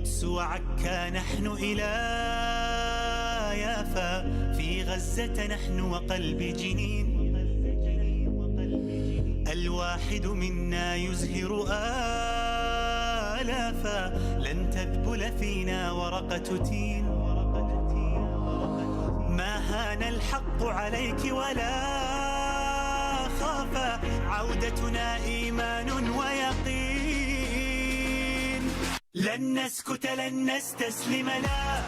القدس وعكا نحن إلى يافا، في غزة نحن وقلب جنين. الواحد منا يزهر آلافا، لن تذبل فينا ورقة تين. ما هان الحق عليك ولا خافا، عودتنا إيمان ويقين. لن نسكت لن نستسلم، لا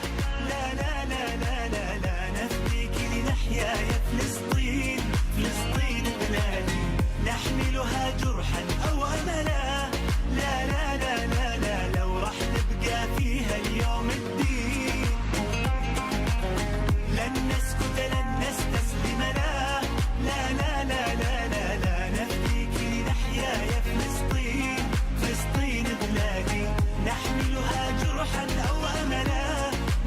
لا لا لا لا لا, لا نفديك لنحيا يا فلسطين. فلسطين بلادي نحملها جرحا أو أملا، لا لا لا لا لا لو راح نبقى فيها اليوم الدين. لن نسكت لن نستسلم، لا لا لا لا لا لا, لا نفديك لنحيا يا فلسطين. فلسطين بلادي نحملها جرحا أو أملا،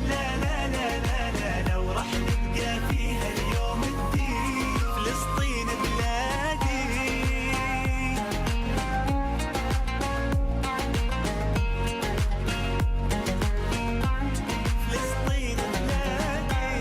لا لا لا لا لا لو راح نبقى فيها اليوم الدين. فلسطين بلادي. فلسطين بلادي.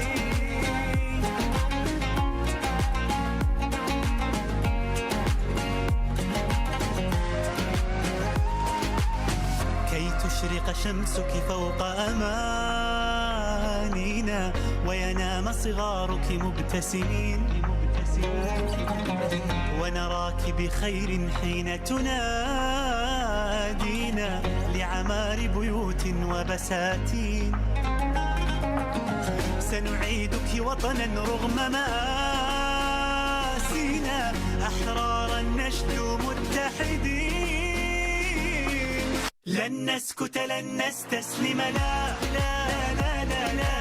كي تشرق شمسك فوق أمانينا، وينام صغارك مبتسمين، ونراك بخير حين تنادينا لعمار بيوت وبساتين. سنعيدك وطنا رغم مآسينا، أحرارا نشدو متحدين. لن نسكت لن نستسلم، لا لا لا لا لا,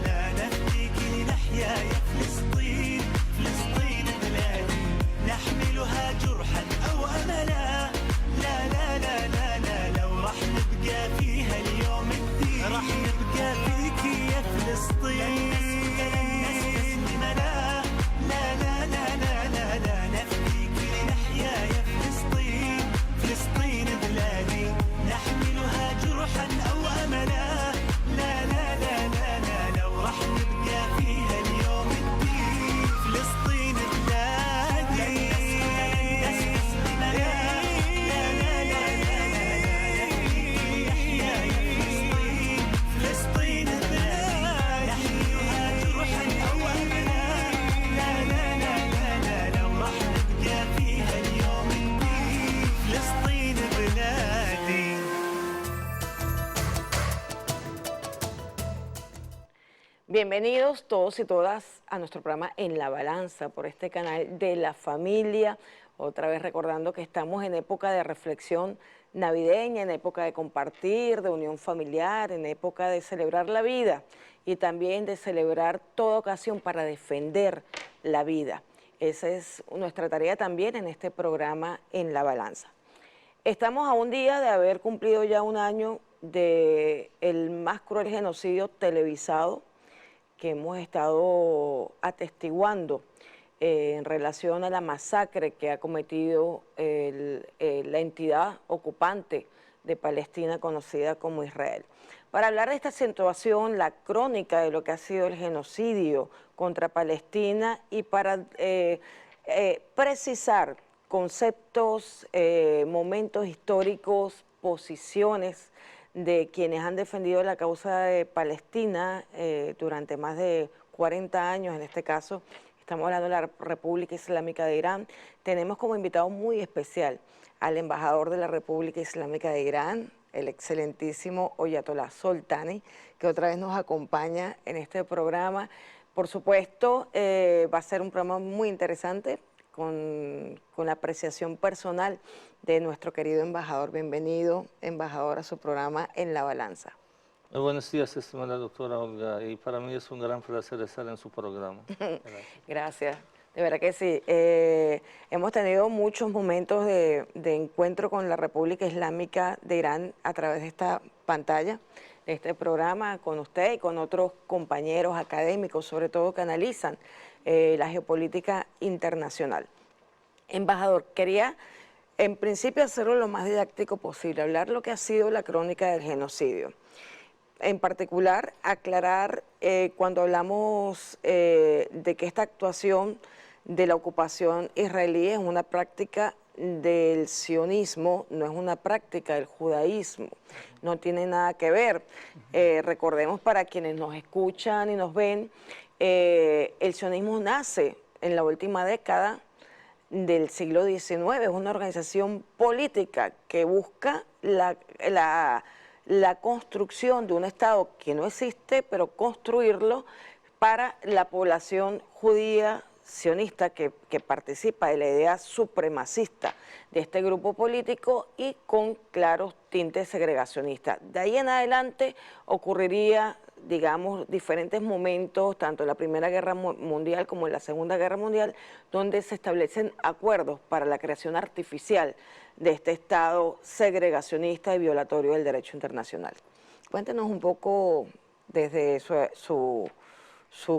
لا نفديك لنحيا يا فلسطين. فلسطين بلادي نحملها جرحا أو أملا، لا لا لا لا لا لو راح نبقى فيها اليوم الدين. راح نبقى فيك يا فلسطين. Bienvenidos todos y todas a nuestro programa En la Balanza por este canal de la familia. Otra vez recordando que estamos en época de reflexión navideña, en época de compartir, de unión familiar, en época de celebrar la vida y también de celebrar toda ocasión para defender la vida. Esa es nuestra tarea también en este programa En la Balanza. Estamos a un día de haber cumplido ya un año del más cruel genocidio televisado que hemos estado atestiguando en relación a la masacre que ha cometido la entidad ocupante de Palestina conocida como Israel. Para hablar de esta situación, la crónica de lo que ha sido el genocidio contra Palestina y para precisar conceptos, momentos históricos, posiciones de quienes han defendido la causa de Palestina durante más de 40 años, en este caso estamos hablando de la República Islámica de Irán. Tenemos como invitado muy especial al embajador de la República Islámica de Irán, el excelentísimo Oyatollah Soltani, que otra vez nos acompaña en este programa. Por supuesto, va a ser un programa muy interesante, con la apreciación personal de nuestro querido embajador. Bienvenido, embajador, a su programa En la Balanza. Muy buenos días, estimada doctora Olga, y para mí es un gran placer estar en su programa. Gracias, de verdad que sí. Hemos tenido muchos momentos de encuentro con la República Islámica de Irán a través de esta pantalla, de este programa, con usted y con otros compañeros académicos, sobre todo que analizan la geopolítica internacional. Embajador, quería en principio hacerlo lo más didáctico posible, hablar lo que ha sido la crónica del genocidio. En particular, aclarar cuando hablamos de que esta actuación de la ocupación israelí es una práctica del sionismo, no es una práctica del judaísmo, no tiene nada que ver. Recordemos para quienes nos escuchan y nos ven, el sionismo nace en la última década del siglo XIX, es una organización política que busca la construcción de un Estado que no existe, pero construirlo para la población judía sionista que participa de la idea supremacista de este grupo político y con claros tintes segregacionistas. De ahí en adelante ocurriría, digamos, diferentes momentos, tanto en la Primera Guerra Mundial como en la Segunda Guerra Mundial, donde se establecen acuerdos para la creación artificial de este Estado segregacionista y violatorio del derecho internacional. Cuéntenos un poco, desde su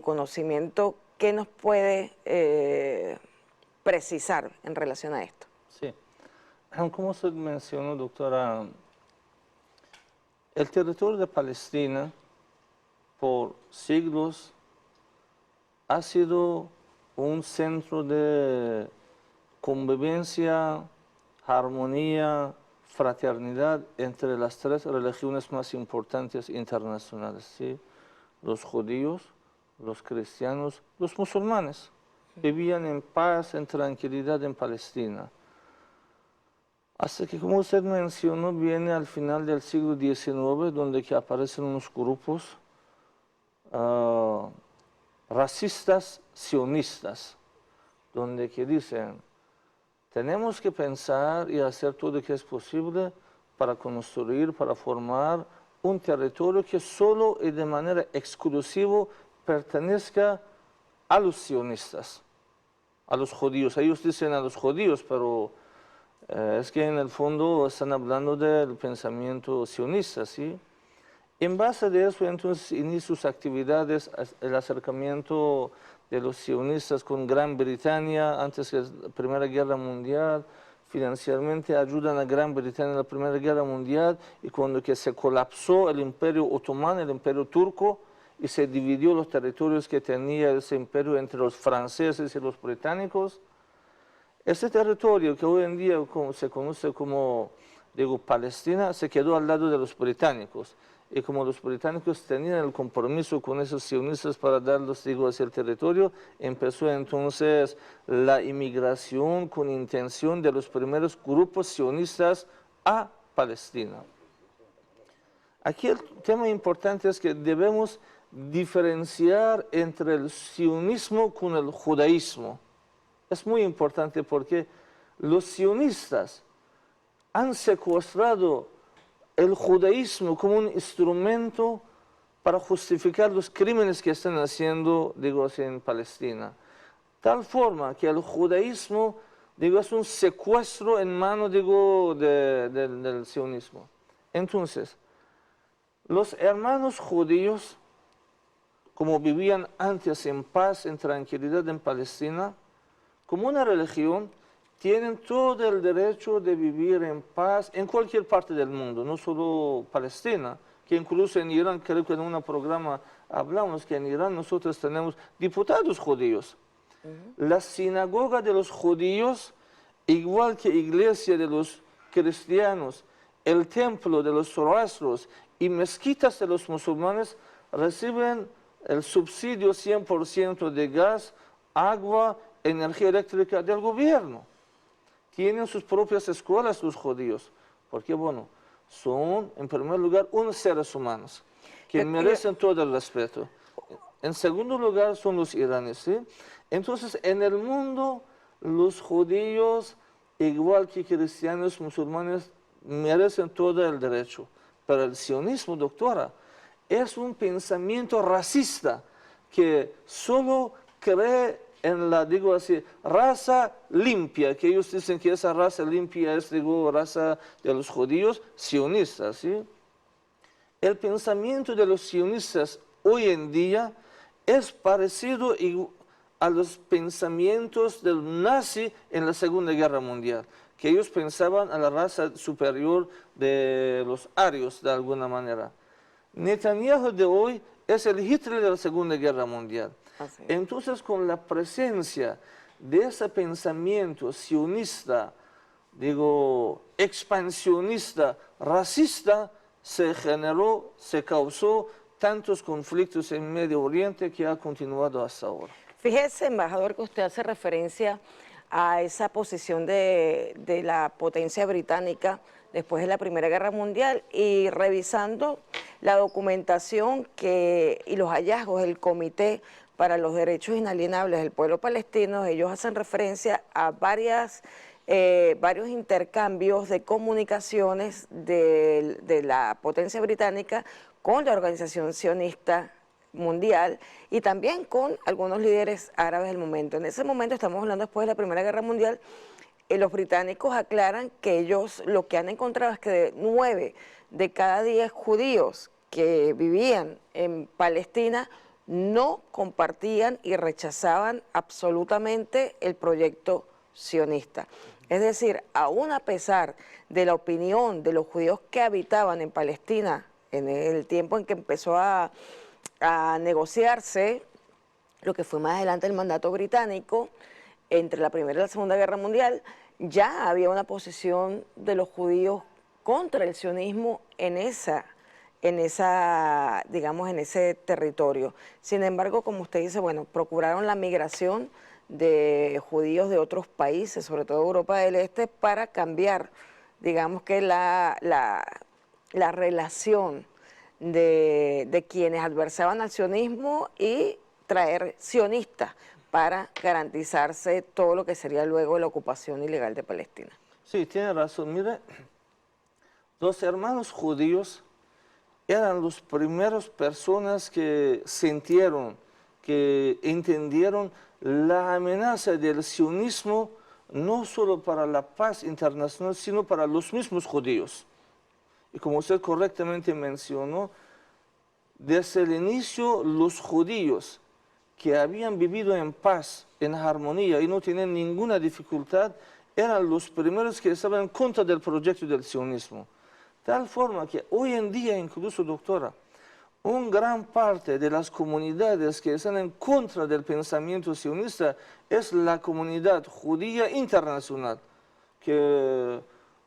conocimiento, ¿qué nos puede precisar en relación a esto? Sí. Como usted mencionó, doctora, el territorio de Palestina por siglos ha sido un centro de convivencia, armonía, fraternidad entre las tres religiones más importantes internacionales, ¿sí? Los judíos, los cristianos, los musulmanes. Vivían en paz, en tranquilidad en Palestina. Hasta que, como usted mencionó, viene al final del siglo XIX, donde que aparecen unos grupos racistas sionistas, donde que dicen, tenemos que pensar y hacer todo lo que es posible para construir, para formar un territorio que solo y de manera exclusiva pertenezca a los sionistas, a los judíos. Ellos dicen a los judíos, pero es que en el fondo están hablando del pensamiento sionista, ¿sí? En base de eso, entonces, inicia sus actividades, el acercamiento de los sionistas con Gran Bretaña antes de la Primera Guerra Mundial. Financieramente ayudan a Gran Bretaña en la Primera Guerra Mundial, y cuando que se colapsó el Imperio Otomano, el Imperio Turco, y se dividió los territorios que tenía ese imperio entre los franceses y los británicos, ese territorio que hoy en día se conoce como, digo, Palestina, se quedó al lado de los británicos. Y como los británicos tenían el compromiso con esos sionistas para darlos, digo, hacia el territorio, empezó entonces la inmigración con intención de los primeros grupos sionistas a Palestina. Aquí el tema importante es que debemos diferenciar entre el sionismo con el judaísmo. Es muy importante porque los sionistas han secuestrado el judaísmo como un instrumento para justificar los crímenes que están haciendo, digo, en Palestina. Tal forma que el judaísmo, digo, es un secuestro en mano, digo, del sionismo. Entonces, los hermanos judíos, como vivían antes en paz, en tranquilidad en Palestina, como una religión, tienen todo el derecho de vivir en paz en cualquier parte del mundo, no solo Palestina, que incluso en Irán, creo que en un programa hablamos que en Irán nosotros tenemos diputados judíos. La sinagoga de los judíos, igual que iglesia de los cristianos, el templo de los zoroastros y mezquitas de los musulmanes reciben el subsidio 100% de gas, agua, energía eléctrica del gobierno. Tienen sus propias escuelas los judíos, porque bueno, son en primer lugar unos seres humanos que merecen todo el respeto. En segundo lugar son los iraníes, ¿sí? Entonces en el mundo los judíos, igual que cristianos, musulmanes, merecen todo el derecho. Pero el sionismo, doctora, es un pensamiento racista que solo cree en la, digo así, raza limpia, que ellos dicen que esa raza limpia es, digo, raza de los judíos sionistas, ¿sí? El pensamiento de los sionistas hoy en día es parecido a los pensamientos del nazi en la Segunda Guerra Mundial, que ellos pensaban a la raza superior de los arios de alguna manera. Netanyahu de hoy es el Hitler de la Segunda Guerra Mundial. Así es. Entonces, con la presencia de ese pensamiento sionista, digo, expansionista, racista, se generó, se causó tantos conflictos en Medio Oriente que ha continuado hasta ahora. Fíjese, embajador, que usted hace referencia a esa posición de la potencia británica después de la Primera Guerra Mundial, y revisando la documentación y los hallazgos del Comité para los Derechos Inalienables del Pueblo Palestino, ellos hacen referencia a varios intercambios de comunicaciones de la potencia británica con la Organización Sionista Mundial y también con algunos líderes árabes del momento. En ese momento, estamos hablando después de la Primera Guerra Mundial, los británicos aclaran que ellos lo que han encontrado es que de 9 de cada 10 judíos que vivían en Palestina no compartían y rechazaban absolutamente el proyecto sionista. Es decir, aún a pesar de la opinión de los judíos que habitaban en Palestina en el tiempo en que empezó a negociarse lo que fue más adelante el mandato británico, entre la Primera y la Segunda Guerra Mundial, ya había una posición de los judíos contra el sionismo en ese territorio. Sin embargo, como usted dice, bueno, procuraron la migración de judíos de otros países, sobre todo Europa del Este, para cambiar, digamos que la relación de quienes adversaban al sionismo y traer sionistas para garantizarse todo lo que sería luego la ocupación ilegal de Palestina. Sí, tiene razón. Mire, los hermanos judíos eran las primeras personas que sintieron, que entendieron la amenaza del sionismo no solo para la paz internacional, sino para los mismos judíos. Y como usted correctamente mencionó, desde el inicio los judíos que habían vivido en paz, en armonía y no tenían ninguna dificultad, eran los primeros que estaban en contra del proyecto del sionismo. Tal forma que hoy en día, incluso, doctora, una gran parte de las comunidades que están en contra del pensamiento sionista es la comunidad judía internacional, que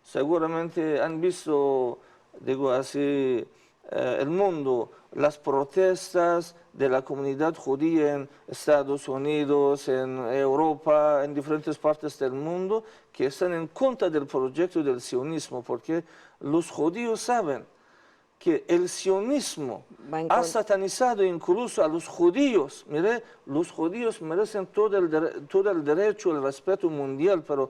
seguramente han visto, digo así, el mundo, las protestas de la comunidad judía en Estados Unidos, en Europa, en diferentes partes del mundo, que están en contra del proyecto del sionismo, porque los judíos saben que el sionismo ha satanizado incluso a los judíos. Mire, los judíos merecen todo el derecho, el respeto mundial, pero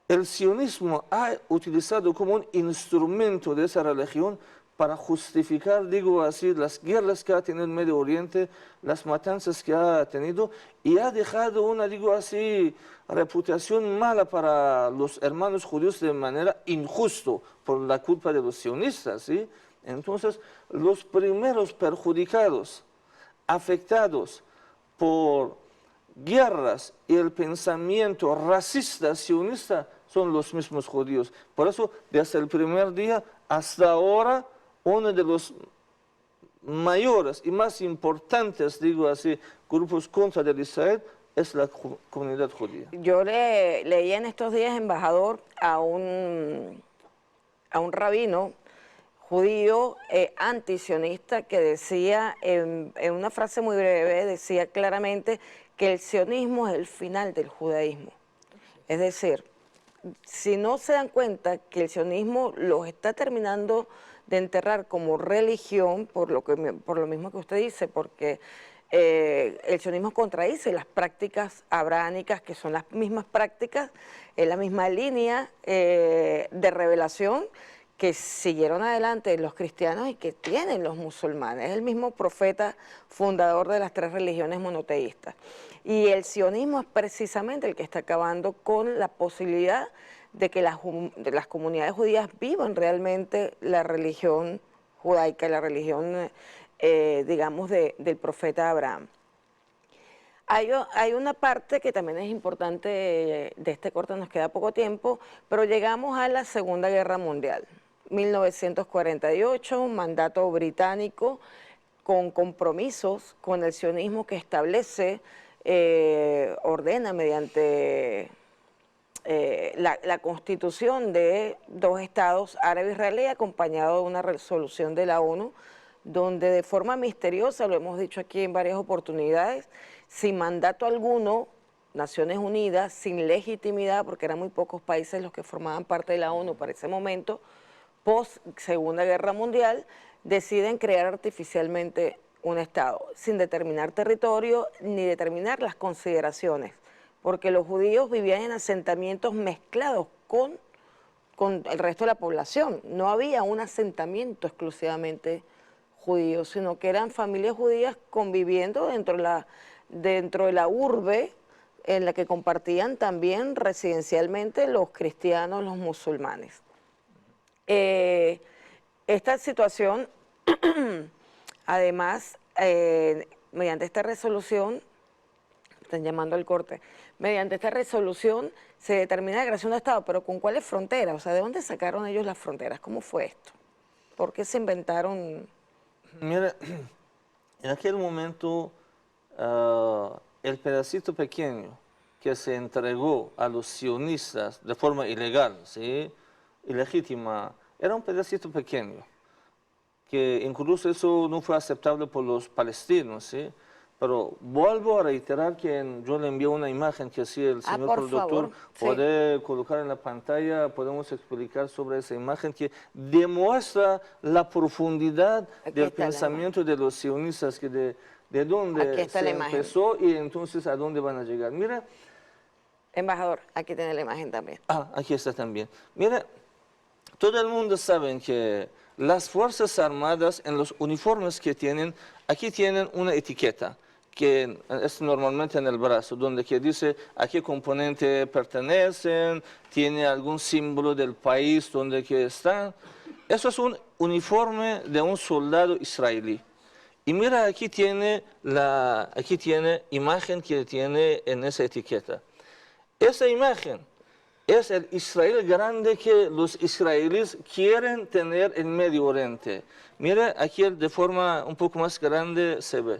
el sionismo ha utilizado como un instrumento de esa religión para justificar, digo así, las guerras que ha tenido en Medio Oriente, las matanzas que ha tenido, y ha dejado una, digo así, reputación mala para los hermanos judíos de manera injusta por la culpa de los sionistas, ¿sí? Entonces, los primeros perjudicados, afectados por guerras y el pensamiento racista sionista son los mismos judíos. Por eso, desde el primer día hasta ahora, uno de los mayores y más importantes, digo así, grupos contra de Israel es la comunidad judía. Yo leía en estos días, embajador, a un rabino judío antisionista que decía, en una frase muy breve, decía claramente que el sionismo es el final del judaísmo. Es decir, si no se dan cuenta que el sionismo los está terminando de enterrar como religión, por lo mismo que usted dice, porque el sionismo contradice las prácticas abrahámicas, que son las mismas prácticas, es la misma línea de revelación que siguieron adelante los cristianos y que tienen los musulmanes. Es el mismo profeta fundador de las 3 religiones monoteístas. Y el sionismo es precisamente el que está acabando con la posibilidad de que las comunidades judías vivan realmente la religión judaica, la religión, digamos, del profeta Abraham. Hay una parte que también es importante de este corte, nos queda poco tiempo, pero llegamos a la Segunda Guerra Mundial, 1948, un mandato británico con compromisos con el sionismo que establece, ordena mediante la constitución de dos estados árabe-israelí, acompañado de una resolución de la ONU, donde de forma misteriosa, lo hemos dicho aquí en varias oportunidades, sin mandato alguno, Naciones Unidas, sin legitimidad, porque eran muy pocos países los que formaban parte de la ONU para ese momento, post Segunda Guerra Mundial, deciden crear artificialmente un Estado, sin determinar territorio ni determinar las consideraciones, porque los judíos vivían en asentamientos mezclados con el resto de la población. No había un asentamiento exclusivamente judío, sino que eran familias judías conviviendo dentro de la urbe, en la que compartían también residencialmente los cristianos, los musulmanes. Esta situación, además, mediante esta resolución, están llamando al corte, mediante esta resolución se determina la creación de un Estado, pero ¿con cuáles fronteras? O sea, ¿de dónde sacaron ellos las fronteras? ¿Cómo fue esto? ¿Por qué se inventaron? Mira, en aquel momento el pedacito pequeño que se entregó a los sionistas de forma ilegal, ¿sí?, ilegítima, era un pedacito pequeño, que incluso eso no fue aceptable por los palestinos, ¿sí? Pero vuelvo a reiterar que yo le envié una imagen que si el señor productor puede colocar en la pantalla, podemos explicar sobre esa imagen que demuestra la profundidad del pensamiento de los sionistas, que de dónde se empezó y entonces a dónde van a llegar. Mira, embajador, aquí tiene la imagen también. Ah, aquí está también. Mira, todo el mundo sabe que las Fuerzas Armadas en los uniformes que tienen, aquí tienen una etiqueta que es normalmente en el brazo, donde que dice a qué componente pertenecen, tiene algún símbolo del país donde que están. Eso es un uniforme de un soldado israelí. Y mira, aquí tiene imagen que tiene en esa etiqueta. Esa imagen es el Israel grande que los israelíes quieren tener en Medio Oriente. Mira, aquí de forma un poco más grande se ve.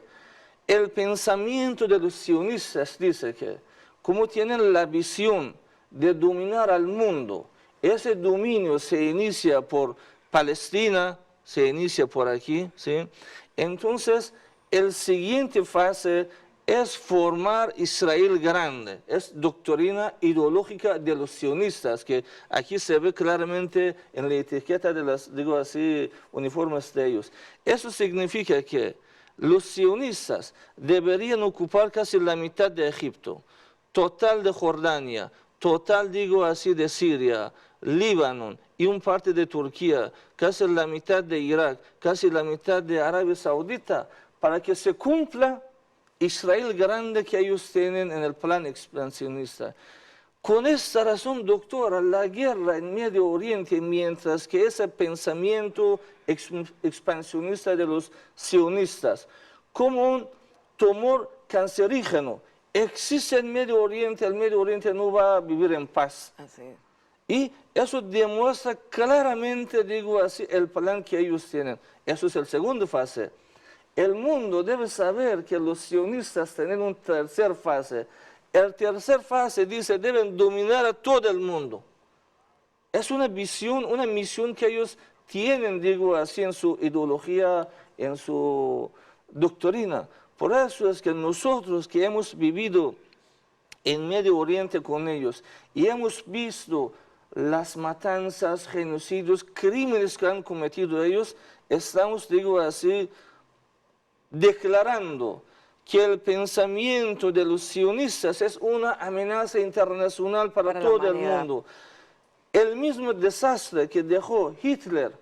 El pensamiento de los sionistas dice que, como tienen la visión de dominar al mundo, ese dominio se inicia por Palestina, se inicia por aquí, ¿sí? Entonces, el siguiente fase es formar Israel grande, es doctrina ideológica de los sionistas, que aquí se ve claramente en la etiqueta de las, digo así, uniformes de ellos. Eso significa que los sionistas deberían ocupar casi la mitad de Egipto, total de Jordania, total, digo así, de Siria, Líbano y un parte de Turquía, casi la mitad de Irak, casi la mitad de Arabia Saudita, para que se cumpla Israel grande que ellos tienen en el plan expansionista. Con esta razón, doctora, la guerra en Medio Oriente, mientras que ese pensamiento expansionista de los sionistas, como un tumor cancerígeno, existe en Medio Oriente, el Medio Oriente no va a vivir en paz. Así es. Y eso demuestra claramente, digo así, el plan que ellos tienen. Eso es el segundo fase. El mundo debe saber que los sionistas tienen una tercera fase. El tercer fase dice, deben dominar a todo el mundo. Es una visión, una misión que ellos tienen, digo así, en su ideología, en su doctrina. Por eso es que nosotros que hemos vivido en Medio Oriente con ellos y hemos visto las matanzas, genocidios, crímenes que han cometido ellos, estamos, digo así, declarando que el pensamiento de los sionistas es una amenaza internacional para todo el mundo. El mismo desastre que dejó Hitler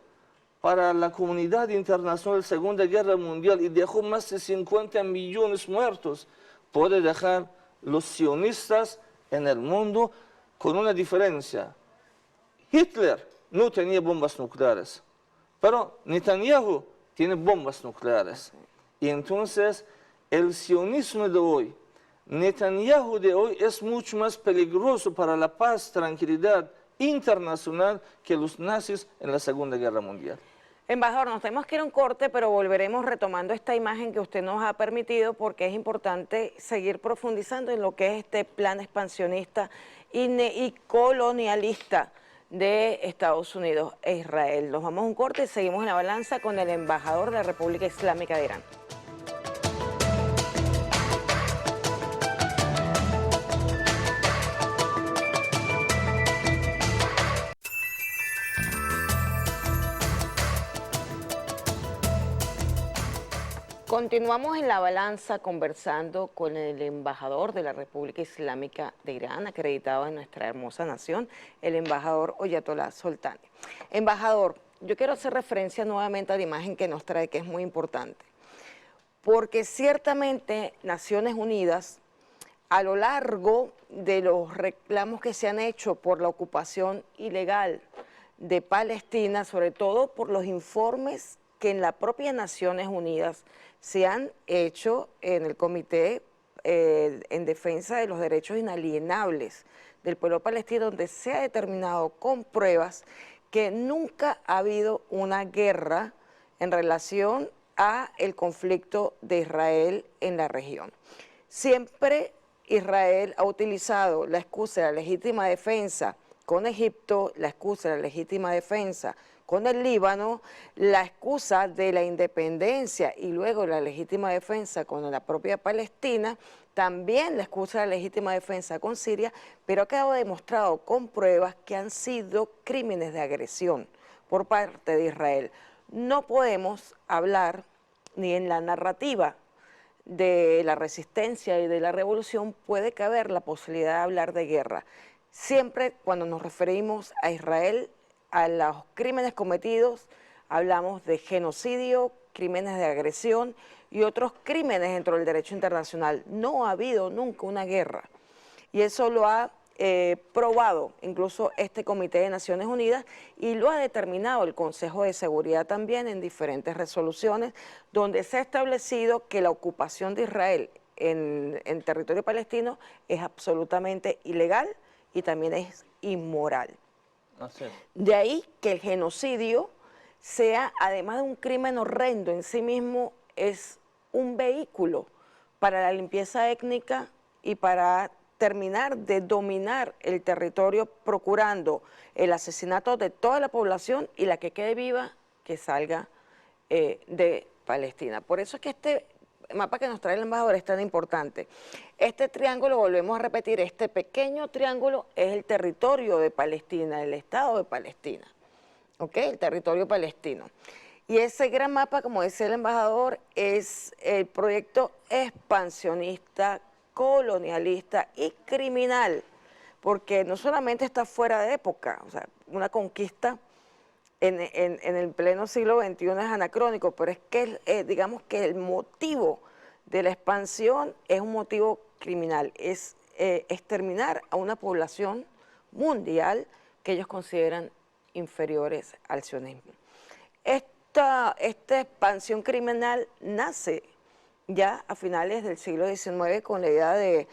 para la comunidad internacional en la Segunda Guerra Mundial y dejó más de 50 millones muertos, puede dejar los sionistas en el mundo con una diferencia. Hitler no tenía bombas nucleares, pero Netanyahu tiene bombas nucleares. Y entonces el sionismo de hoy Netanyahu de hoy es mucho más peligroso para la paz, tranquilidad internacional que los nazis en la Segunda Guerra Mundial. Embajador, nos tenemos que ir a un corte, pero volveremos retomando esta imagen que usted nos ha permitido porque es importante seguir profundizando en lo que es este plan expansionista y colonialista de Estados Unidos e Israel. Nos vamos a un corte y seguimos en la balanza con el embajador de la República Islámica de Irán. Continuamos en la balanza conversando con el embajador de la República Islámica de Irán, acreditado en nuestra hermosa nación, el embajador Oyatollah Soltani. Embajador, yo quiero hacer referencia nuevamente a la imagen que nos trae, que es muy importante, porque ciertamente Naciones Unidas, a lo largo de los reclamos que se han hecho por la ocupación ilegal de Palestina, sobre todo por los informes que en la propia Naciones Unidas se han hecho en el Comité en Defensa de los Derechos Inalienables del pueblo palestino, donde se ha determinado con pruebas que nunca ha habido una guerra en relación a el conflicto de Israel en la región. Siempre Israel ha utilizado la excusa de la legítima defensa con Egipto, la excusa de la legítima defensa con el Líbano, la excusa de la independencia y luego la legítima defensa con la propia Palestina, también la excusa de la legítima defensa con Siria, pero ha quedado demostrado con pruebas que han sido crímenes de agresión por parte de Israel. No podemos hablar ni en la narrativa de la resistencia y de la revolución puede caber la posibilidad de hablar de guerra. Siempre cuando nos referimos a Israel, a los crímenes cometidos, hablamos de genocidio, crímenes de agresión y otros crímenes dentro del derecho internacional. No ha habido nunca una guerra y eso lo ha probado incluso este Comité de Naciones Unidas y lo ha determinado el Consejo de Seguridad también en diferentes resoluciones donde se ha establecido que la ocupación de Israel en territorio palestino es absolutamente ilegal y también es inmoral. De ahí que el genocidio sea, además de un crimen horrendo en sí mismo, es un vehículo para la limpieza étnica y para terminar de dominar el territorio procurando el asesinato de toda la población y la que quede viva que salga de Palestina. Por eso es que este mapa que nos trae el embajador es tan importante. Este triángulo, volvemos a repetir, este pequeño triángulo es el territorio de Palestina, el Estado de Palestina, ¿ok? El territorio palestino. Y ese gran mapa, como decía el embajador, es el proyecto expansionista, colonialista y criminal, porque no solamente está fuera de época, o sea, una conquista en el pleno siglo XXI es anacrónico, pero es que digamos que el motivo de la expansión es un motivo criminal, es exterminar a una población mundial que ellos consideran inferiores al sionismo. Esta expansión criminal nace ya a finales del siglo XIX con la idea de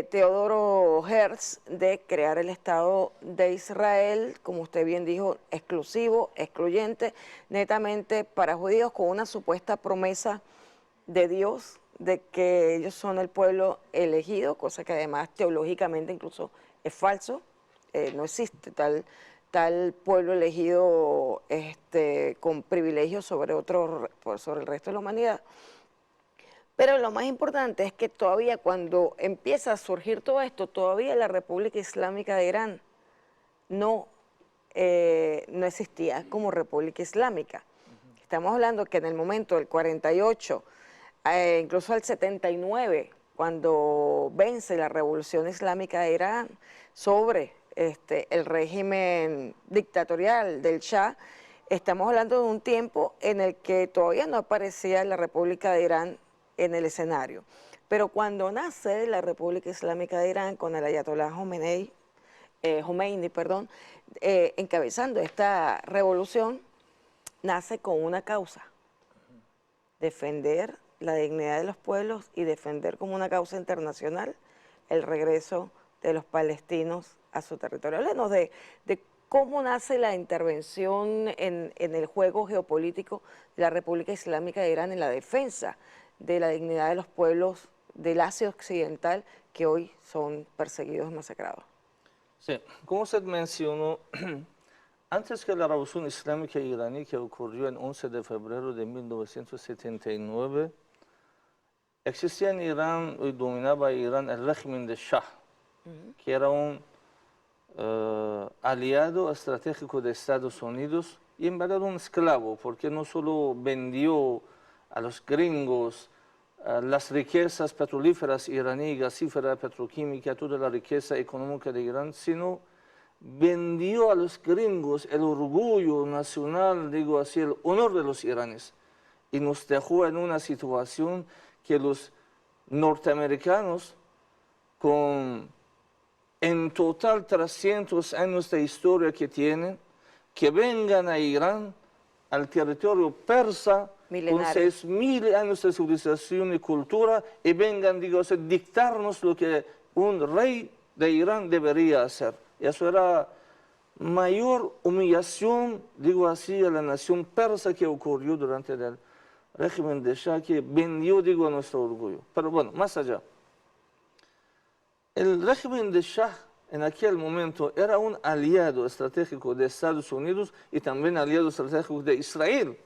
Teodoro Herzl de crear el Estado de Israel, como usted bien dijo, exclusivo, excluyente, netamente para judíos, con una supuesta promesa de Dios de que ellos son el pueblo elegido, cosa que además teológicamente incluso es falso, no existe tal pueblo elegido con privilegios sobre el resto de la humanidad. Pero lo más importante es que todavía cuando empieza a surgir todo esto, todavía la República Islámica de Irán no existía como República Islámica. Estamos hablando que en el momento del 48, incluso al 79, cuando vence la Revolución Islámica de Irán sobre el régimen dictatorial del Shah, estamos hablando de un tiempo en el que todavía no aparecía la República de Irán en el escenario. Pero cuando nace la República Islámica de Irán con el Ayatollah Khomeini, encabezando esta revolución, nace con una causa: defender la dignidad de los pueblos y defender como una causa internacional el regreso de los palestinos a su territorio. Háblenos de cómo nace la intervención en el juego geopolítico de la República Islámica de Irán en la defensa de la dignidad de los pueblos del Asia Occidental que hoy son perseguidos y masacrados. Sí, como usted mencionó, antes que la Revolución Islámica iraní que ocurrió el 11 de febrero de 1979, existía en Irán y dominaba Irán el régimen de Shah, que era un aliado estratégico de Estados Unidos y en verdad un esclavo, porque no solo vendió a los gringos las riquezas petrolíferas iraníes, gasífera, petroquímica, toda la riqueza económica de Irán, sino vendió a los gringos el orgullo nacional, digo así, el honor de los iraníes, y nos dejó en una situación que los norteamericanos, con en total 300 años de historia que tienen, que vengan a Irán, al territorio persa, con 6.000 años de civilización y cultura, y vengan, digo, a dictarnos lo que un rey de Irán debería hacer. Y eso era mayor humillación, digo así, a la nación persa que ocurrió durante el régimen de Shah, que vendió, digo, a nuestro orgullo. Pero bueno, más allá. El régimen de Shah en aquel momento era un aliado estratégico de Estados Unidos y también aliado estratégico de Israel.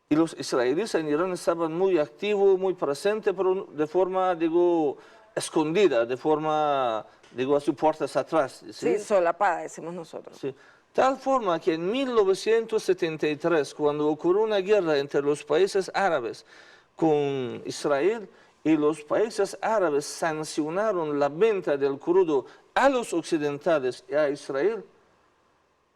Y los israelíes en Irán estaban muy activos, muy presentes, pero de forma, digo, escondida, de forma, digo, así, puertas atrás. Sí, solapada, decimos nosotros. Sí. Tal forma que en 1973, cuando ocurrió una guerra entre los países árabes con Israel, y los países árabes sancionaron la venta del crudo a los occidentales y a Israel,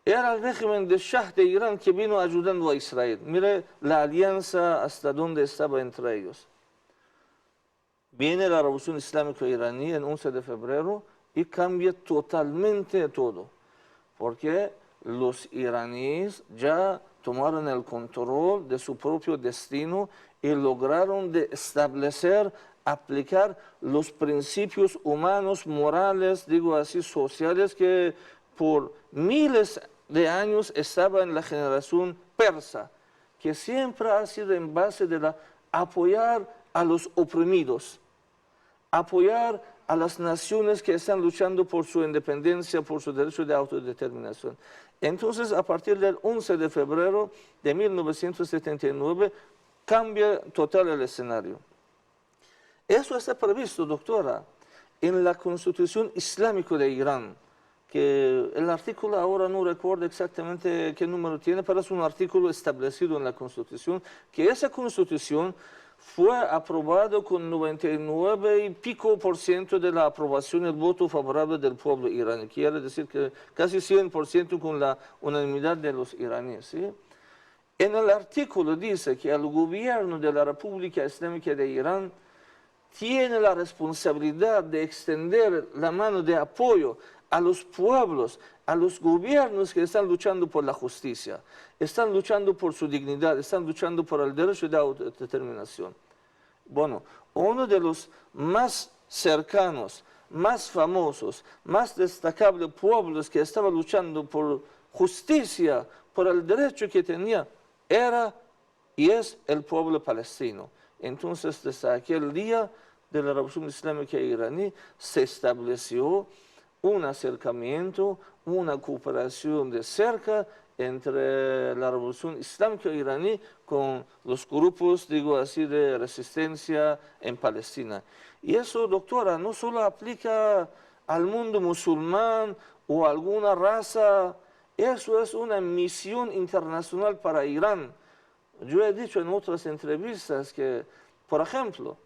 era el régimen de Shah de Irán que vino ayudando a Israel. Mire la alianza hasta donde estaba entre ellos. Viene la Revolución Islámica iraní el 11 de febrero y cambia totalmente todo, porque los iraníes ya tomaron el control de su propio destino y lograron de establecer, aplicar los principios humanos, morales, digo así, sociales, que por miles de años estaba en la generación persa, que siempre ha sido en base de apoyar a los oprimidos, apoyar a las naciones que están luchando por su independencia, por su derecho de autodeterminación. Entonces, a partir del 11 de febrero de 1979, cambia total el escenario. Eso está previsto, doctora, en la Constitución Islámica de Irán, que el artículo ahora no recuerdo exactamente qué número tiene, pero es un artículo establecido en la Constitución, que esa Constitución fue aprobado con 99 y pico % de la aprobación y el voto favorable del pueblo iraní. Quiere decir que casi 100% con la unanimidad de los iraníes. ¿Sí? En el artículo dice que el gobierno de la República Islámica de Irán tiene la responsabilidad de extender la mano de apoyo a los pueblos, a los gobiernos que están luchando por la justicia, están luchando por su dignidad, están luchando por el derecho de autodeterminación. Bueno, uno de los más cercanos, más famosos, más destacables pueblos que estaba luchando por justicia, por el derecho que tenía, era y es el pueblo palestino. Entonces, desde aquel día de la Revolución Islámica iraní, se estableció un acercamiento, una cooperación de cerca entre la Revolución Islámica iraní con los grupos, digo así, de resistencia en Palestina. Y eso, doctora, no solo aplica al mundo musulmán o a alguna raza, eso es una misión internacional para Irán. Yo he dicho en otras entrevistas que, por ejemplo,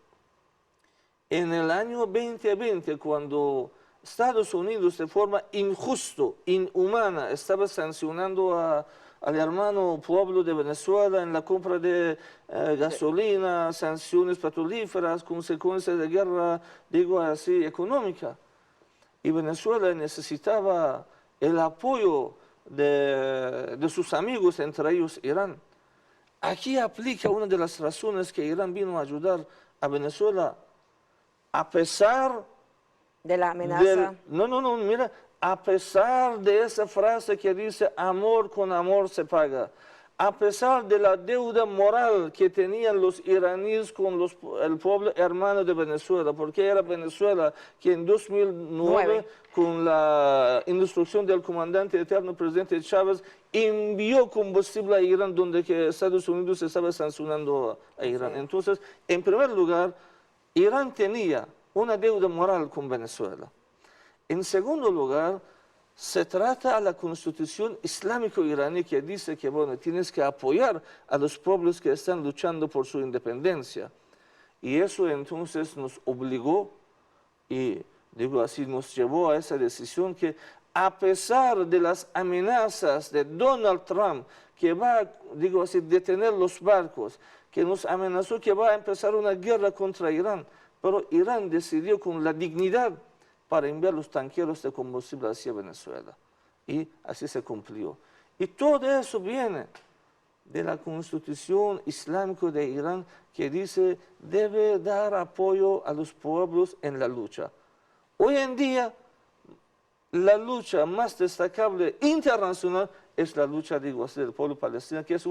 en el año 2020, cuando Estados Unidos de forma injusta, inhumana, estaba sancionando al hermano pueblo de Venezuela en la compra de gasolina, sanciones petrolíferas, consecuencias de guerra, digo así, económica. Y Venezuela necesitaba el apoyo de sus amigos, entre ellos Irán. aquí aplica una de las razones que Irán vino a ayudar a Venezuela, a pesar de la amenaza. no, mira, a pesar de esa frase que dice amor con amor se paga, a pesar de la deuda moral que tenían los iraníes con el pueblo hermano de Venezuela, porque era Venezuela que en 2009, con la instrucción del comandante eterno presidente Chávez, envió combustible a Irán, donde que Estados Unidos estaba sancionando a Irán. Entonces, en primer lugar, Irán tenía una deuda moral con Venezuela. En segundo lugar, se trata a la constitución islámico-iraní que dice que, bueno, tienes que apoyar a los pueblos que están luchando por su independencia. Y eso entonces nos obligó y, digo así, nos llevó a esa decisión que, a pesar de las amenazas de Donald Trump, que va, digo así, detener los barcos, que nos amenazó que va a empezar una guerra contra Irán, pero Irán decidió con la dignidad para enviar los tanqueros de combustible hacia Venezuela. Y así se cumplió. Y todo eso viene de la Constitución Islámica de Irán, que dice debe dar apoyo a los pueblos en la lucha. Hoy en día, la lucha más destacable internacional es la lucha, digo así, del pueblo palestino, que es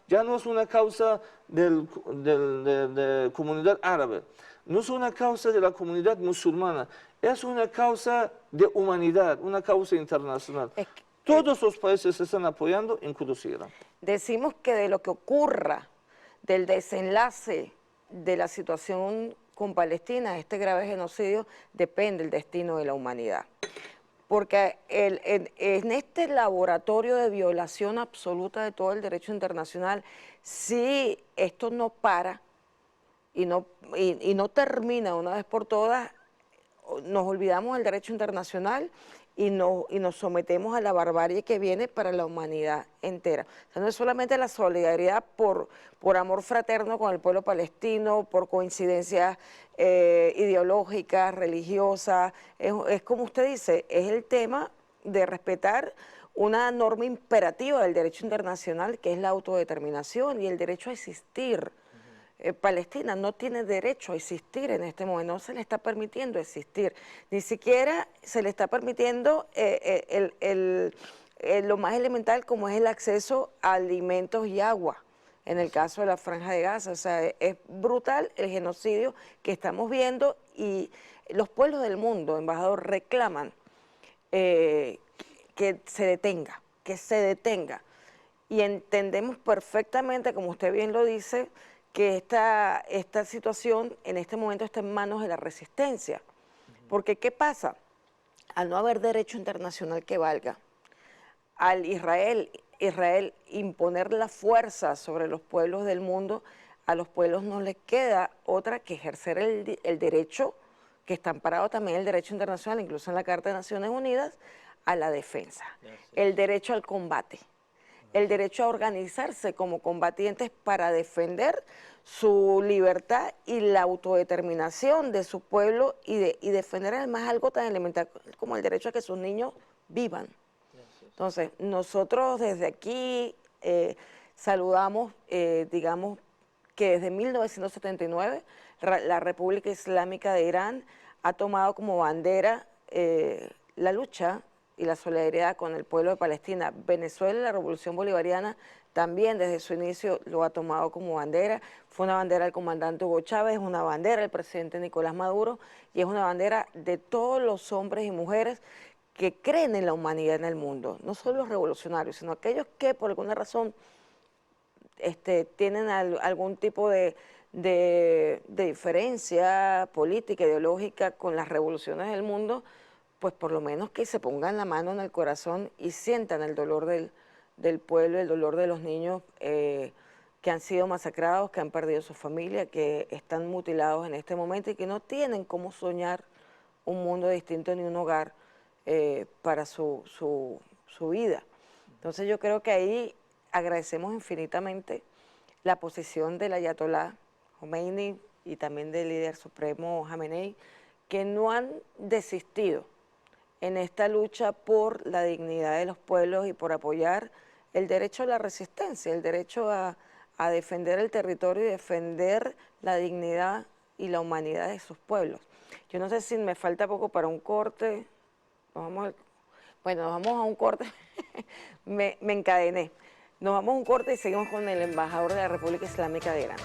ya no es una causa de comunidad árabe, no es una causa de la comunidad musulmana, es una causa de humanidad, una causa internacional. Todos los países se están apoyando, incluso Irán. Decimos que de lo que ocurra, del desenlace de la situación con Palestina, este grave genocidio, depende el destino de la humanidad. Porque en este laboratorio de violación absoluta de todo el derecho internacional, si esto no para y no termina una vez por todas, nos olvidamos del derecho internacional y nos sometemos a la barbarie que viene para la humanidad entera. O sea, no es solamente la solidaridad por amor fraterno con el pueblo palestino, por coincidencias ideológicas, religiosas, es como usted dice, es el tema de respetar una norma imperativa del derecho internacional, que es la autodeterminación y el derecho a existir. Palestina no tiene derecho a existir en este momento, no se le está permitiendo existir, ni siquiera se le está permitiendo lo más elemental, como es el acceso a alimentos y agua, en el caso de la Franja de Gaza. O sea, es brutal el genocidio que estamos viendo, y los pueblos del mundo, embajador, reclaman que se detenga, y entendemos perfectamente, como usted bien lo dice, que esta situación en este momento está en manos de la resistencia. Porque ¿qué pasa? Al no haber derecho internacional que valga, al Israel imponer la fuerza sobre los pueblos del mundo, a los pueblos no les queda otra que ejercer el derecho, que está amparado también en el derecho internacional, incluso en la Carta de Naciones Unidas, a la defensa, el derecho al combate, el derecho a organizarse como combatientes para defender su libertad y la autodeterminación de su pueblo, y defender además algo tan elemental como el derecho a que sus niños vivan. Entonces, nosotros desde aquí saludamos, digamos, que desde 1979 la República Islámica de Irán ha tomado como bandera la lucha y la solidaridad con el pueblo de Palestina. Venezuela, la Revolución Bolivariana, también desde su inicio lo ha tomado como bandera. Fue una bandera del comandante Hugo Chávez, es una bandera del presidente Nicolás Maduro, y es una bandera de todos los hombres y mujeres que creen en la humanidad en el mundo. No solo los revolucionarios, sino aquellos que por alguna razón tienen algún tipo de diferencia política, ideológica con las revoluciones del mundo, pues por lo menos que se pongan la mano en el corazón y sientan el dolor del pueblo, el dolor de los niños que han sido masacrados, que han perdido su familia, que están mutilados en este momento y que no tienen cómo soñar un mundo distinto ni un hogar para su vida. Entonces yo creo que ahí agradecemos infinitamente la posición del Ayatolá Khomeini y también del líder supremo Jamenei, que no han desistido en esta lucha por la dignidad de los pueblos y por apoyar el derecho a la resistencia, el derecho a a defender el territorio y defender la dignidad y la humanidad de sus pueblos. Yo no sé si me falta poco para un corte. Bueno, nos vamos a un corte. me encadené. Nos vamos a un corte y seguimos con el embajador de la República Islámica de Irán.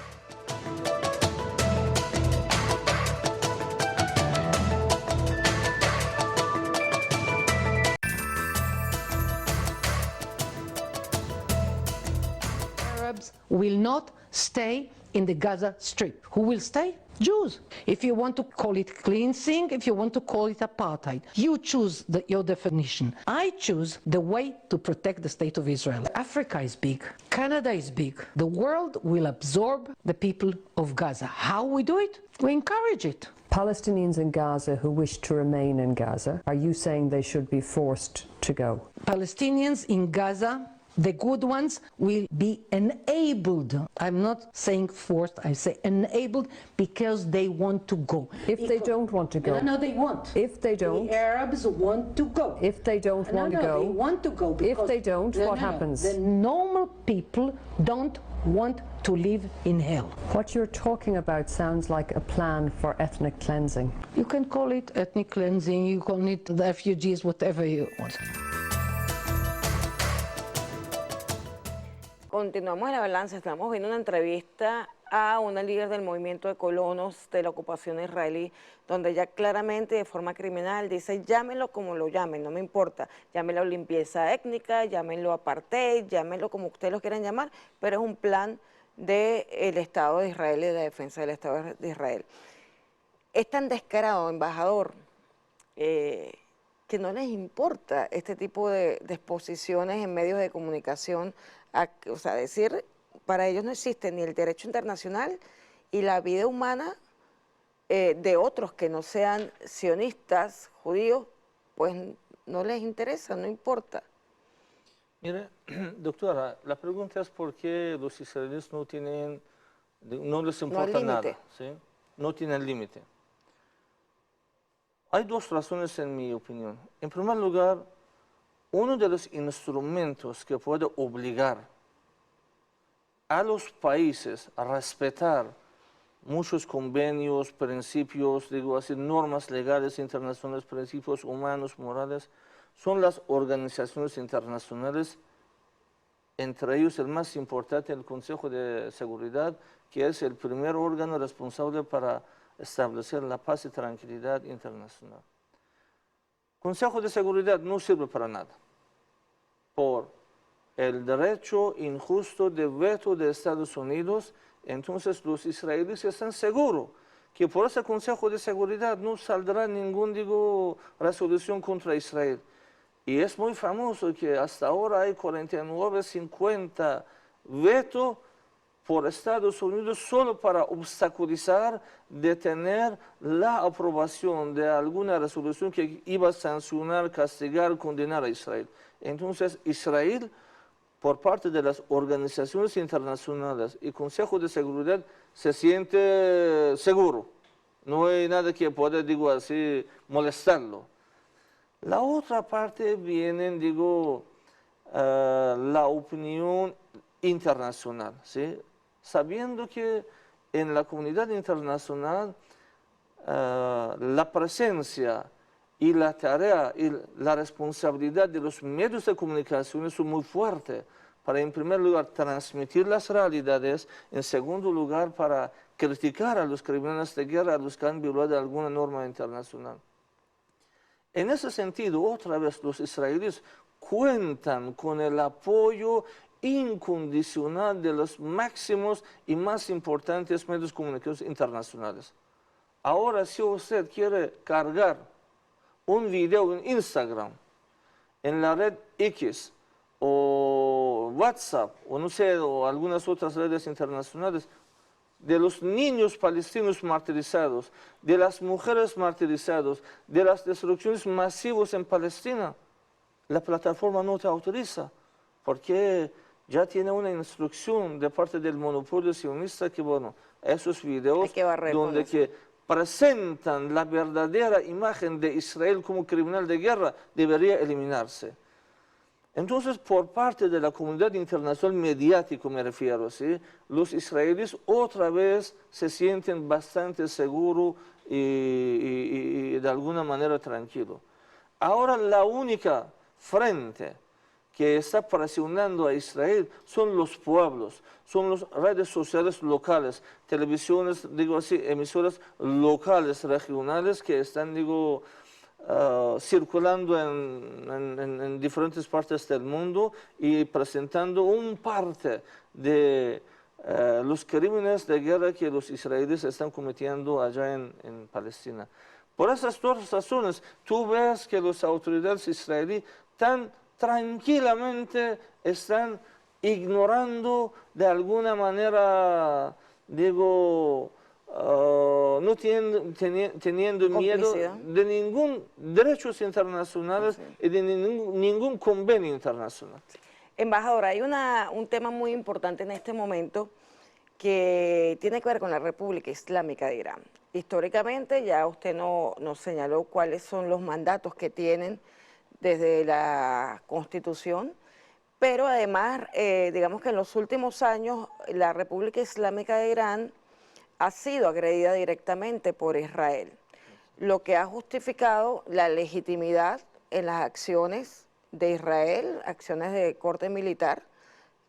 Arabs will not stay in the Gaza Strip. Who will stay? Jews. If you want to call it cleansing, if you want to call it apartheid, you choose your definition. I choose the way to protect the state of Israel. Africa is big. Canada is big. The world will absorb the people of Gaza. How we do it? We encourage it. Palestinians in Gaza who wish to remain in Gaza, are you saying they should be forced to go? Palestinians in Gaza, the good ones, will be enabled. I'm not saying forced, I say enabled because they want to go. If they don't want to go? No, they want. If they don't? The Arabs want to go. If they don't want to go? They want to go. If they don't, what happens? The normal people don't want to live in hell. What you're talking about sounds like a plan for ethnic cleansing. You can call it ethnic cleansing, you call it refugees, whatever you want. Continuamos en la balanza, estamos viendo una entrevista a una líder del movimiento de colonos de la ocupación israelí, donde ella claramente de forma criminal dice, llámenlo como lo llamen, no me importa, llámenlo limpieza étnica, llámenlo apartheid, llámenlo como ustedes lo quieran llamar, pero es un plan del Estado de Israel y de la defensa del Estado de Israel. Es tan descarado, embajador, que no les importa este tipo de exposiciones en medios de comunicación, o sea, decir, para ellos no existe ni el derecho internacional y la vida humana de otros que no sean sionistas, judíos, pues no les interesa, no importa. Mire, doctora, la pregunta es por qué los israelíes no les importa nada, ¿sí? No tienen límite. Hay dos razones en mi opinión. En primer lugar, uno de los instrumentos que puede obligar a los países a respetar muchos convenios, principios, digo así, normas legales internacionales, principios humanos, morales, son las organizaciones internacionales, entre ellos el más importante, el Consejo de Seguridad, que es el primer órgano responsable para establecer la paz y tranquilidad internacional. Consejo de Seguridad no sirve para nada, por el derecho injusto de veto de Estados Unidos. Entonces los israelíes están seguros que por ese Consejo de Seguridad no saldrá ninguna resolución contra Israel. Y es muy famoso que hasta ahora hay 49, 50 vetos por Estados Unidos solo para obstaculizar, detener la aprobación de alguna resolución que iba a sancionar, castigar, condenar a Israel. Entonces Israel, por parte de las organizaciones internacionales y Consejo de Seguridad, se siente seguro. No hay nada que pueda, digo así, molestarlo. La otra parte viene, la opinión internacional, ¿sí? Sabiendo que en la comunidad internacional la presencia y la tarea y la responsabilidad de los medios de comunicación son muy fuertes para, en primer lugar, transmitir las realidades, en segundo lugar, para criticar a los criminales de guerra, a los que han violado alguna norma internacional. En ese sentido, otra vez, los israelíes cuentan con el apoyo incondicional de los máximos y más importantes medios de comunicación internacionales. Ahora, si usted quiere cargar un video en Instagram, en la red X, o WhatsApp, o no sé, o algunas otras redes internacionales, de los niños palestinos martirizados, de las mujeres martirizadas, de las destrucciones masivas en Palestina, la plataforma no te autoriza, porque ya tiene una instrucción de parte del monopolio sionista que, bueno, esos videos donde que presentan la verdadera imagen de Israel como criminal de guerra debería eliminarse. Entonces, por parte de la comunidad internacional mediática, me refiero, ¿sí? Los israelíes otra vez se sienten bastante seguros y de alguna manera tranquilos. Ahora la única frente que está presionando a Israel son los pueblos, son las redes sociales locales, televisiones, digo así, emisoras locales, regionales, que están, digo, circulando en diferentes partes del mundo y presentando un parte de los crímenes de guerra que los israelíes están cometiendo allá en Palestina. Por esas dos razones, tú ves que las autoridades israelíes tan tranquilamente están ignorando de alguna manera, digo, no teniendo miedo de ningún derechos internacionales y de ningún convenio internacional. Embajador, hay un tema muy importante en este momento que tiene que ver con la República Islámica de Irán. Históricamente, ya usted nos señaló cuáles son los mandatos que tienen desde la Constitución, pero además, digamos que en los últimos años, la República Islámica de Irán ha sido agredida directamente por Israel, lo que ha justificado la legitimidad en las acciones de Israel, acciones de corte militar,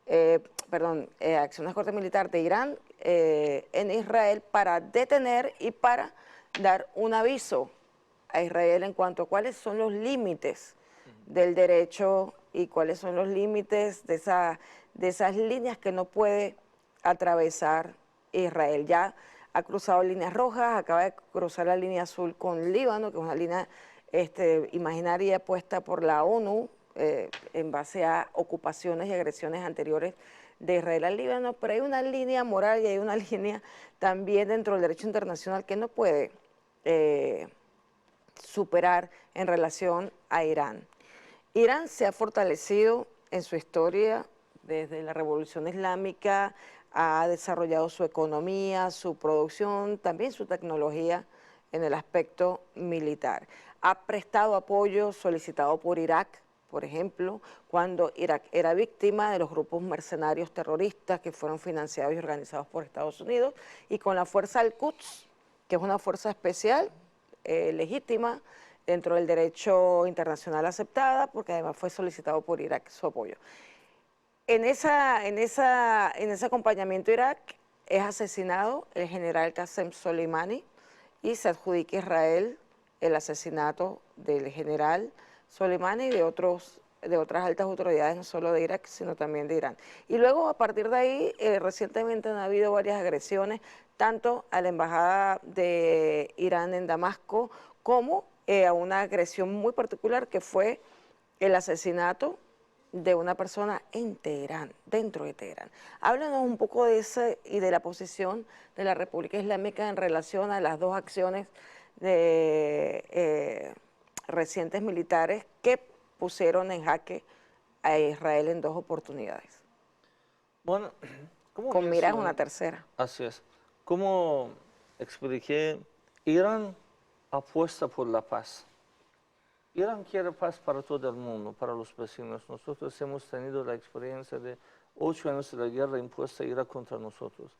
acciones de corte militar de Irán en Israel para detener y para dar un aviso a Israel en cuanto a cuáles son los límites del derecho y cuáles son los límites de esas líneas que no puede atravesar Israel. Ya ha cruzado líneas rojas, acaba de cruzar la línea azul con Líbano, que es una línea imaginaria puesta por la ONU en base a ocupaciones y agresiones anteriores de Israel al Líbano, pero hay una línea moral y hay una línea también dentro del derecho internacional que no puede superar en relación a Irán. Irán se ha fortalecido en su historia desde la Revolución Islámica, ha desarrollado su economía, su producción, también su tecnología en el aspecto militar. Ha prestado apoyo solicitado por Irak, por ejemplo, cuando Irak era víctima de los grupos mercenarios terroristas que fueron financiados y organizados por Estados Unidos, y con la fuerza Al-Quds, que es una fuerza especial, legítima, dentro del derecho internacional aceptada, porque además fue solicitado por Irak su apoyo. En ese acompañamiento a Irak es asesinado el general Qasem Soleimani y se adjudica a Israel el asesinato del general Soleimani y de otras altas autoridades, no solo de Irak, sino también de Irán. Y luego, a partir de ahí, recientemente han habido varias agresiones, tanto a la embajada de Irán en Damasco, como a una agresión muy particular que fue el asesinato de una persona en Teherán, dentro de Teherán. Háblanos un poco de ese y de la posición de la República Islámica en relación a las dos acciones de recientes militares que pusieron en jaque a Israel en dos oportunidades. Bueno, con miras a una tercera. Así es. Como expliqué, Irán apuesta por la paz. Irán quiere paz para todo el mundo, para los vecinos. Nosotros hemos tenido la experiencia de 8 años de la guerra impuesta a Irak contra nosotros.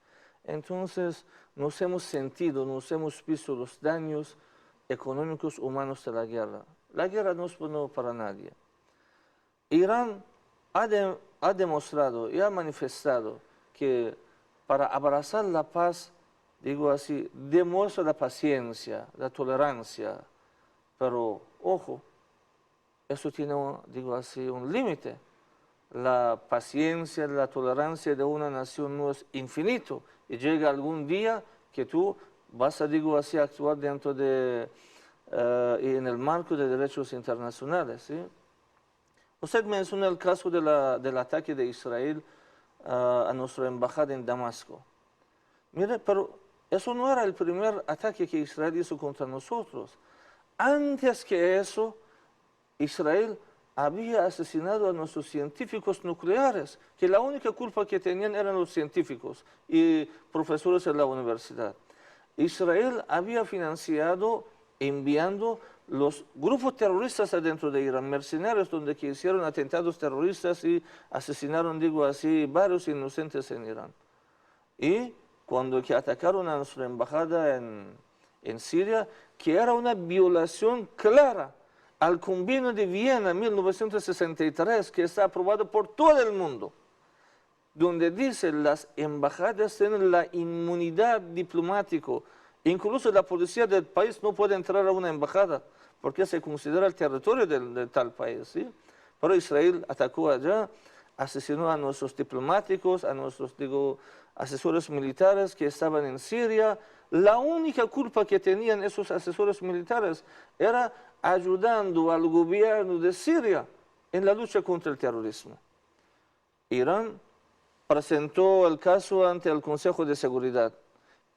Entonces, nos hemos visto los daños económicos humanos de la guerra. La guerra no es bueno para nadie. Irán ha demostrado y ha manifestado que para abrazar la paz, digo así, demuestra la paciencia, la tolerancia, pero ojo, eso tiene, digo así, un límite. La paciencia, la tolerancia de una nación no es infinito y llega algún día que tú vas a, digo así, actuar dentro de, en el marco de derechos internacionales, ¿sí? Usted mencionó el caso del ataque de Israel a nuestra embajada en Damasco. Mire, pero eso no era el primer ataque que Israel hizo contra nosotros. Antes que eso, Israel había asesinado a nuestros científicos nucleares, que la única culpa que tenían eran los científicos y profesores de la universidad. Israel había financiado, enviando los grupos terroristas adentro de Irán, mercenarios donde que hicieron atentados terroristas y asesinaron, digo así, varios inocentes en Irán. Y cuando que atacaron a nuestra embajada en Siria, que era una violación clara al Convenio de Viena 1963, que está aprobado por todo el mundo, donde dice las embajadas tienen la inmunidad diplomática. Incluso la policía del país no puede entrar a una embajada porque se considera el territorio de tal país, ¿sí? Pero Israel atacó allá, asesinó a nuestros diplomáticos, a nuestros, digo, asesores militares que estaban en Siria. La única culpa que tenían esos asesores militares era ayudando al gobierno de Siria en la lucha contra el terrorismo. Irán presentó el caso ante el Consejo de Seguridad,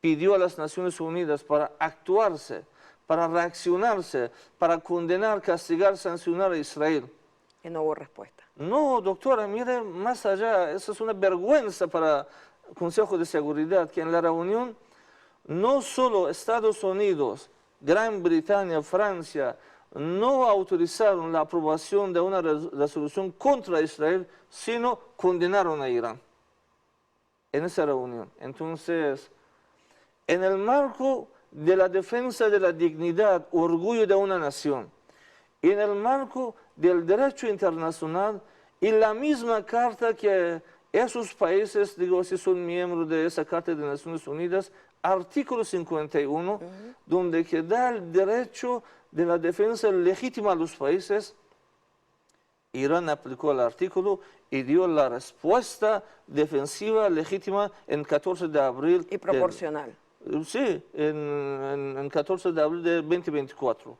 pidió a las Naciones Unidas para actuarse, para reaccionarse, para condenar, castigar, sancionar a Israel. Y no hubo respuesta. No, doctora, mire, más allá, eso es una vergüenza para el Consejo de Seguridad, que en la reunión no solo Estados Unidos, Gran Bretaña, Francia, no autorizaron la aprobación de una resolución contra Israel, sino condenaron a Irán en esa reunión. Entonces, en el marco de la defensa de la dignidad, orgullo de una nación, en el marco del derecho internacional y la misma carta que esos países, digo, si son miembros de esa Carta de Naciones Unidas, artículo 51, donde que da el derecho de la defensa legítima a los países, Irán aplicó el artículo y dio la respuesta defensiva legítima en 14 de abril. Y proporcional. Sí, en 14 de abril de 2024,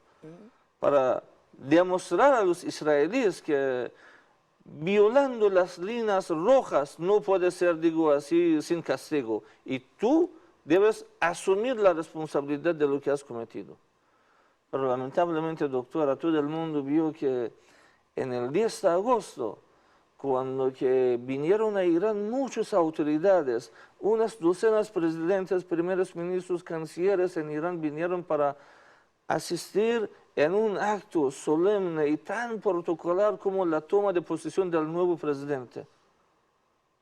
para demostrar a los israelíes que violando las líneas rojas no puede ser, digo así, sin castigo. Y tú debes asumir la responsabilidad de lo que has cometido. Pero lamentablemente, doctora, todo el mundo vio que en el 10 de agosto, cuando que vinieron a Irán muchas autoridades, unas docenas de presidentes, primeros ministros, cancilleres en Irán vinieron para asistir en un acto solemne y tan protocolar como la toma de posesión del nuevo presidente.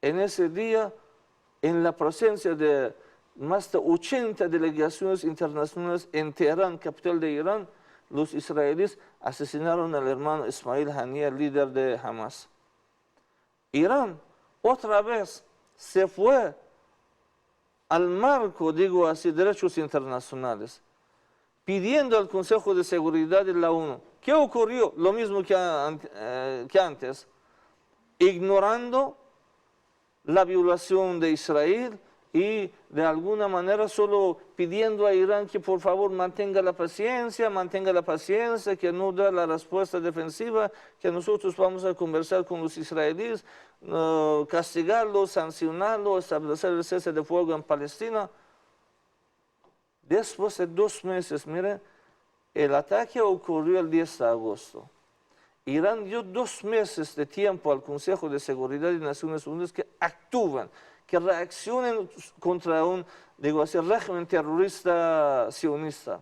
En ese día, en la presencia de más de 80 delegaciones internacionales en Teherán, capital de Irán, los israelíes asesinaron al hermano Ismail Haniyeh, líder de Hamas. Irán otra vez se fue al marco, digo así, derechos internacionales, pidiendo al Consejo de Seguridad de la ONU. ¿Qué ocurrió? Lo mismo que antes, ignorando la violación de Israel y de alguna manera solo pidiendo a Irán que por favor mantenga la paciencia, que no dé la respuesta defensiva, que nosotros vamos a conversar con los israelíes, castigarlos, sancionarlos, establecer el cese de fuego en Palestina. Después de 2 meses, mire, el ataque ocurrió el 10 de agosto. Irán dio 2 meses de tiempo al Consejo de Seguridad de Naciones Unidas que actúen, que reaccionen contra un, digo así, régimen terrorista sionista.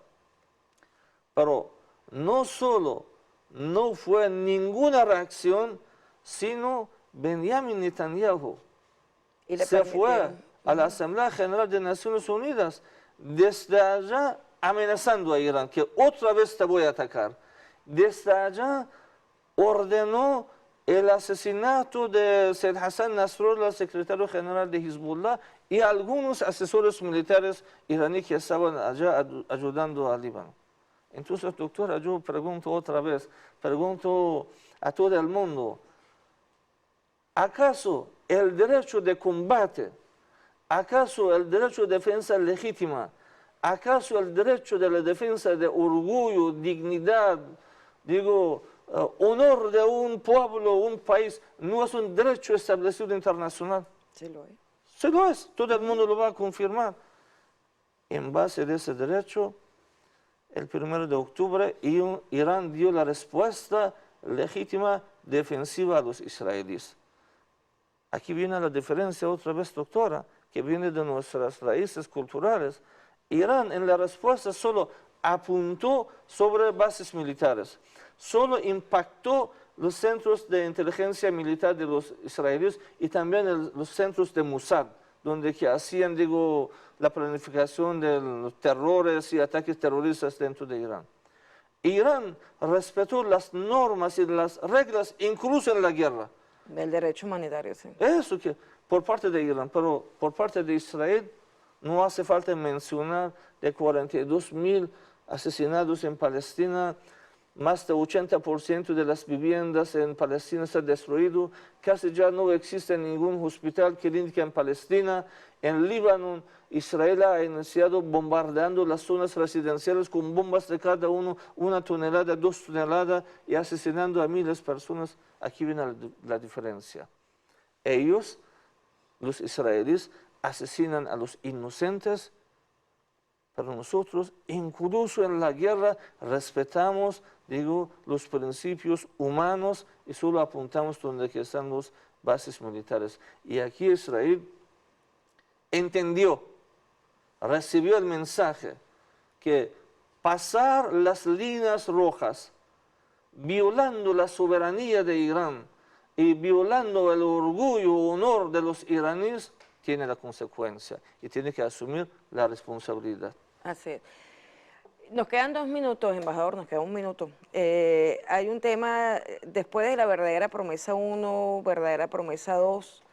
Pero no solo no fue ninguna reacción, sino Benjamin Netanyahu se fue a la Asamblea General de Naciones Unidas desde allá amenazando a Irán, que otra vez te voy a atacar. Desde allá ordenó el asesinato de Said Hassan Nasrallah, secretario general de Hezbollah, y algunos asesores militares iraníes que estaban allá ayudando a Líbano. Entonces, doctora, yo pregunto otra vez, pregunto a todo el mundo, ¿acaso el derecho de combate, acaso el derecho de defensa legítima, acaso el derecho de la defensa de orgullo, dignidad, digo, honor de un pueblo, un país, no es un derecho establecido internacional? Sí lo es. Sí lo es, todo el mundo lo va a confirmar. En base a ese derecho, el 1 de octubre, Irán dio la respuesta legítima defensiva a los israelíes. Aquí viene la diferencia otra vez, doctora, que viene de nuestras raíces culturales. Irán en la respuesta solo apuntó sobre bases militares. Solo impactó los centros de inteligencia militar de los israelíes y también los centros de Mossad, donde que hacían, digo, la planificación de los terrores y ataques terroristas dentro de Irán. Irán respetó las normas y las reglas, incluso en la guerra. Del derecho humanitario, sí. Eso que por parte de Irán, pero por parte de Israel no hace falta mencionar de 42.000 asesinados en Palestina, más del 80% de las viviendas en Palestina se han destruido, casi ya no existe ningún hospital clínico en Palestina. En Líbano, Israel ha iniciado bombardeando las zonas residenciales con bombas de cada uno, 1 tonelada, 2 toneladas, y asesinando a miles de personas. Aquí viene la diferencia. Ellos, los israelíes, asesinan a los inocentes, pero nosotros, incluso en la guerra, respetamos, digo, los principios humanos y solo apuntamos donde que están las bases militares. Y aquí Israel entendió, recibió el mensaje que pasar las líneas rojas, violando la soberanía de Irán y violando el orgullo, honor de los iraníes, tiene la consecuencia y tiene que asumir la responsabilidad. Así es. Nos quedan 2 minutos, embajador, nos queda 1 minuto. Hay un tema, después de la verdadera promesa 1, verdadera promesa 2,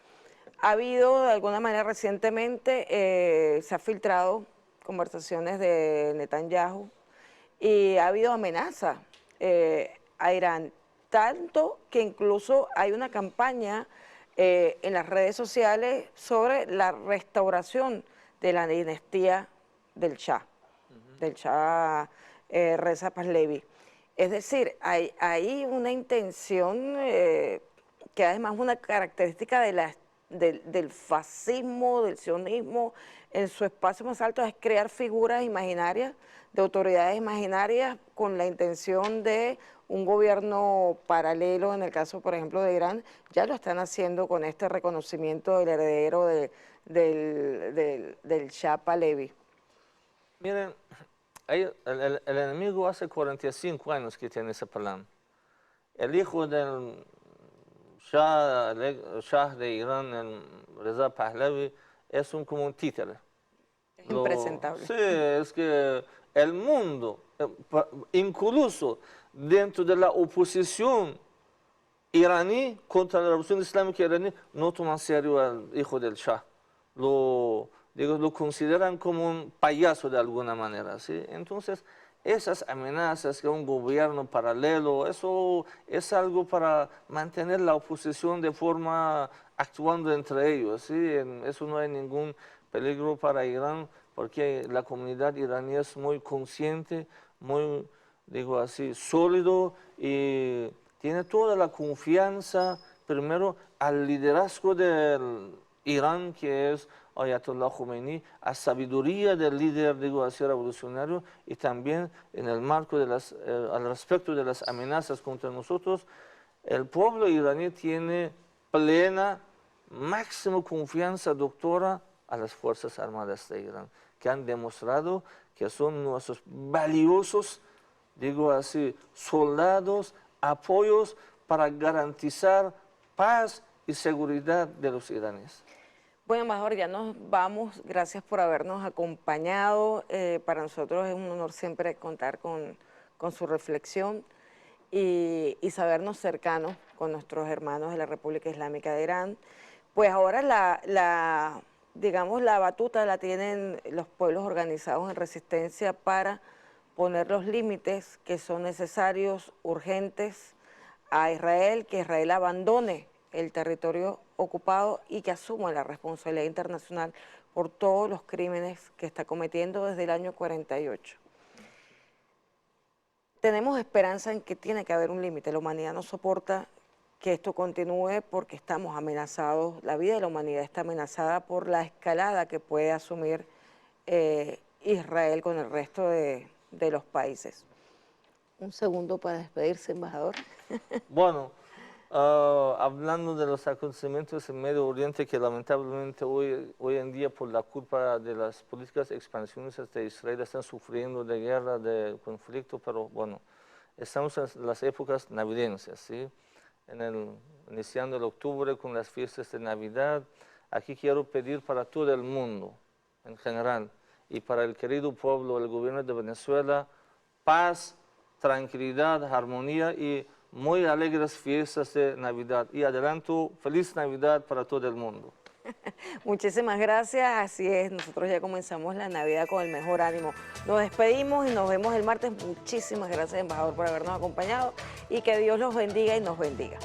ha habido de alguna manera recientemente, se ha filtrado conversaciones de Netanyahu y ha habido amenaza a Irán, tanto que incluso hay una campaña en las redes sociales sobre la restauración de la dinastía del Shah, Reza Pahlavi. Es decir, hay una intención que además es una característica del fascismo, del sionismo, en su espacio más alto, es crear figuras imaginarias, de autoridades imaginarias, con la intención de un gobierno paralelo. En el caso, por ejemplo, de Irán, ya lo están haciendo con este reconocimiento del heredero del Shah Pahlavi. Miren, el enemigo hace 45 años que tiene ese plan. El hijo del Shah de Irán, el Reza Pahlavi, es como un títere. Es impresentable. Sí, es que el mundo, incluso dentro de la oposición iraní contra la revolución islámica iraní, no toma en serio al hijo del Shah. Lo consideran como un payaso de alguna manera, ¿sí? Entonces, esas amenazas que un gobierno paralelo, eso es algo para mantener la oposición de forma actuando entre ellos, ¿sí? Eso no hay ningún peligro para Irán, porque la comunidad iraní es muy consciente, muy, digo así, sólido y tiene toda la confianza, primero, al liderazgo del Irán, que es Ayatollah Khomeini, a sabiduría del líder, digo así, revolucionario, y también en el marco de al respecto de las amenazas contra nosotros, el pueblo iraní tiene plena, máxima confianza, doctora, a las Fuerzas Armadas de Irán, que han demostrado que son nuestros valiosos, digo así, soldados, apoyos para garantizar paz y seguridad de los iraníes. Bueno, embajador, ya nos vamos. Gracias por habernos acompañado. Para nosotros es un honor siempre contar con su reflexión y sabernos cercanos con nuestros hermanos de la República Islámica de Irán. Pues ahora digamos, la batuta la tienen los pueblos organizados en resistencia para poner los límites que son necesarios, urgentes, a Israel, que Israel abandone el territorio ocupado y que asuma la responsabilidad internacional por todos los crímenes que está cometiendo desde el año 48. Tenemos esperanza en que tiene que haber un límite. La humanidad no soporta que esto continúe porque estamos amenazados, la vida de la humanidad está amenazada por la escalada que puede asumir Israel con el resto de los países. Un segundo para despedirse, embajador. Bueno, Hablando de los acontecimientos en Medio Oriente que lamentablemente hoy en día por la culpa de las políticas expansionistas de Israel están sufriendo de guerra, de conflicto, pero bueno, estamos en las épocas navideñas, ¿sí? Iniciando el octubre con las fiestas de Navidad. Aquí quiero pedir para todo el mundo en general y para el querido pueblo, el gobierno de Venezuela, paz, tranquilidad, armonía y muy alegres fiestas de Navidad. Y adelanto, feliz Navidad para todo el mundo. Muchísimas gracias, así es, nosotros ya comenzamos la Navidad con el mejor ánimo. Nos despedimos y nos vemos el martes. Muchísimas gracias, embajador, por habernos acompañado y que Dios los bendiga y nos bendiga.